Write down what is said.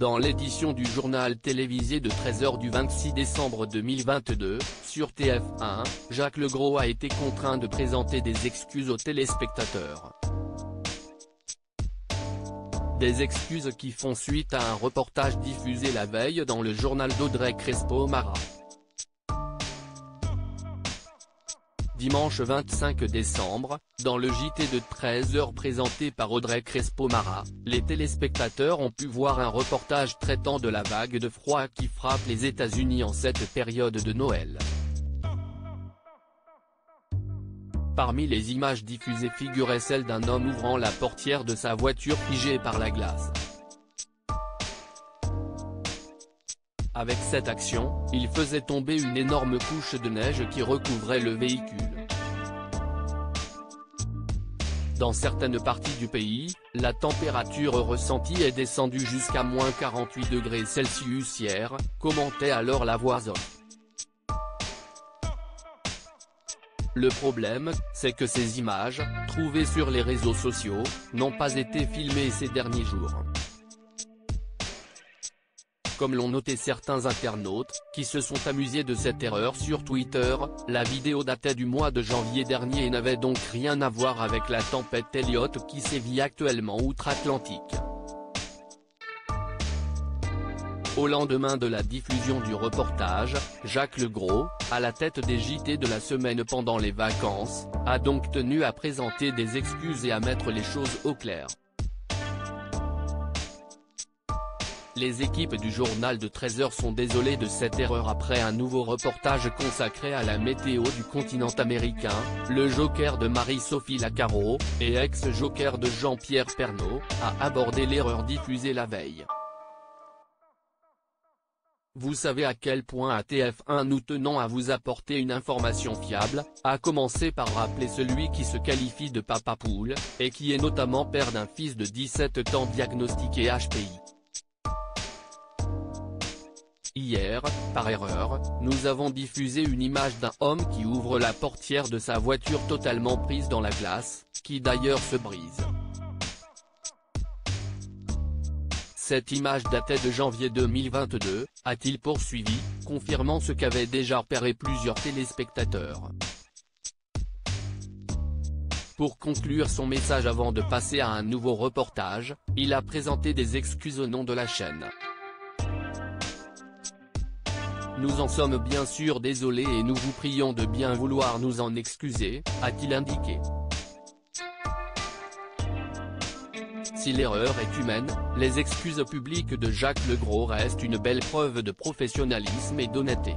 Dans l'édition du journal télévisé de 13h du 26 décembre 2022, sur TF1, Jacques Legros a été contraint de présenter des excuses aux téléspectateurs. Des excuses qui font suite à un reportage diffusé la veille dans le journal d'Audrey Crespo-Mara. Dimanche 25 décembre, dans le JT de 13h présenté par Audrey Crespo-Mara, les téléspectateurs ont pu voir un reportage traitant de la vague de froid qui frappe les États-Unis en cette période de Noël. Parmi les images diffusées figurait celle d'un homme ouvrant la portière de sa voiture figée par la glace. Avec cette action, il faisait tomber une énorme couche de neige qui recouvrait le véhicule. Dans certaines parties du pays, la température ressentie est descendue jusqu'à moins 48 degrés Celsius hier, commentait alors la voix off. Le problème, c'est que ces images, trouvées sur les réseaux sociaux, n'ont pas été filmées ces derniers jours. Comme l'ont noté certains internautes, qui se sont amusés de cette erreur sur Twitter, la vidéo datait du mois de janvier dernier et n'avait donc rien à voir avec la tempête Elliott qui sévit actuellement outre-Atlantique. Au lendemain de la diffusion du reportage, Jacques Legros, à la tête des JT de la semaine pendant les vacances, a donc tenu à présenter des excuses et à mettre les choses au clair. Les équipes du journal de 13h sont désolées de cette erreur après un nouveau reportage consacré à la météo du continent américain. Le joker de Marie-Sophie Lacaro, et ex-joker de Jean-Pierre Pernaut, a abordé l'erreur diffusée la veille. Vous savez à quel point à TF1 nous tenons à vous apporter une information fiable, à commencer par rappeler celui qui se qualifie de papa poule, et qui est notamment père d'un fils de 17 ans diagnostiqué HPI. Hier, par erreur, nous avons diffusé une image d'un homme qui ouvre la portière de sa voiture totalement prise dans la glace, qui d'ailleurs se brise. Cette image datait de janvier 2022, a-t-il poursuivi, confirmant ce qu'avaient déjà repéré plusieurs téléspectateurs. Pour conclure son message avant de passer à un nouveau reportage, il a présenté des excuses au nom de la chaîne. Nous en sommes bien sûr désolés et nous vous prions de bien vouloir nous en excuser, a-t-il indiqué. Si l'erreur est humaine, les excuses publiques de Jacques Legros restent une belle preuve de professionnalisme et d'honnêteté.